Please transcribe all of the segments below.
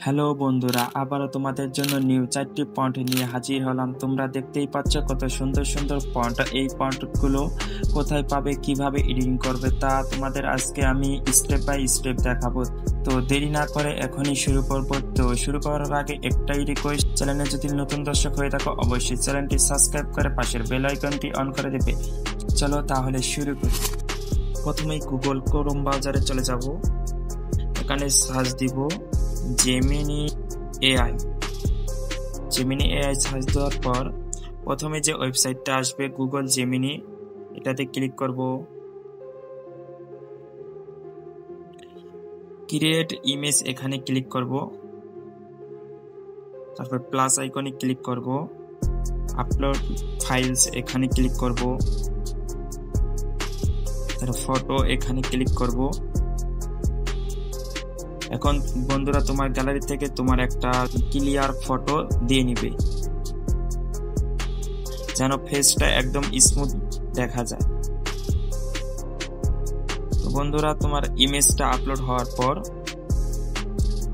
Hello বন্ধুরা, আবারও তোমাদের জন্য নিউ 4টি পয়েন্ট নিয়ে হাজির হলাম। তোমরা দেখতেই পাচ্ছ কত সুন্দর সুন্দর পয়েন্ট। এই পয়েন্টগুলো কোথায় পাবে, কিভাবে এডিটিং করবে তা তোমাদের আজকে আমি স্টেপ বাই স্টেপ দেখাবো। তো দেরি না করে এখনই শুরু করব। তো শুরু করার আগে একটাই রিকোয়েস্ট, চ্যানেলে যদি নতুন দর্শক হয়ে থাকো অবশ্যই চ্যানেলটি সাবস্ক্রাইব করে পাশের বেল আইকনটি অন করে দেবে। চলো তাহলে শুরু করি। প্রথমেই গুগল ক্রোম ব্রাউজারে চলে যাব। এখানে সার্চ দিব জেমিনি এআই। সার্চ দেওয়ার পর প্রথমে যে ওয়েবসাইটটা আসবে গুগল জেমিনি, এটাতে ক্লিক করব। ক্রিয়েট ইমেজ এখানে ক্লিক করব, তারপর প্লাস আইকনে ক্লিক করব, আপলোড ফাইলস এখানে ক্লিক করব, তারপর ফটো এখানে ক্লিক করব। এখন বন্ধুরা তোমার গ্যালারি থেকে তোমার একটা ক্লিয়ার ফটো দিয়ে নিবে, যেন ফেসটা একদম স্মুথ দেখা যায়। তো বন্ধুরা তোমার ইমেজটা আপলোড হওয়ার পর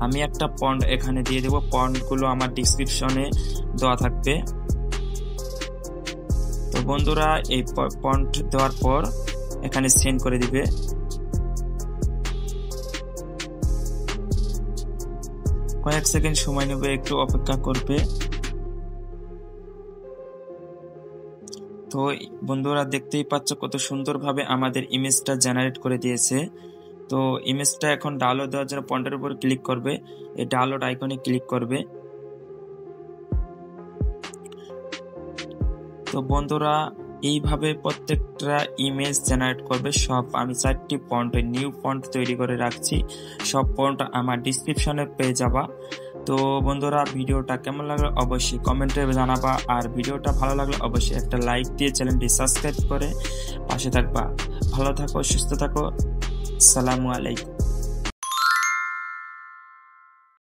আমি একটা ফন্ট এখানে দিয়ে দেব। ফন্টগুলো আমার ডেসক্রিপশনে দেওয়া থাকবে। তো বন্ধুরা এই ফন্ট দেওয়ার পর এখানে সেন্ড করে দিবে। কয়েক সেকেন্ড সময় নেবে, একটু অপেক্ষা করবে। তো বন্ধুরা দেখতেই পাচ্ছ কত সুন্দরভাবে আমাদের ইমেজটা জেনারেট করে দিয়েছে। তো ইমেজটা এখন ডাউনলোড দেওয়ার জন্য ফন্টের উপর ক্লিক করবে, এই ডাউনলোড আইকনে ক্লিক করবে। তো বন্ধুরা এইভাবে প্রত্যেকটা ইমেজ জেনারেট করবে সব। আমি 4টি ফন্ট নিউ ফন্ট তৈরি করে রাখছি, সব ফন্ট আমার ডিসক্রিপশনে পেয়ে যাবা। তো বন্ধুরা ভিডিওটা কেমন লাগলো অবশ্যই কমেন্টে জানাবা, আর ভিডিওটা ভালো লাগলে অবশ্যই একটা লাইক দিয়ে চ্যানেলটি সাবস্ক্রাইব করে পাশে থাকবা। ভালো থাকো, সুস্থ থাকো, আসসালামু আলাইকুম।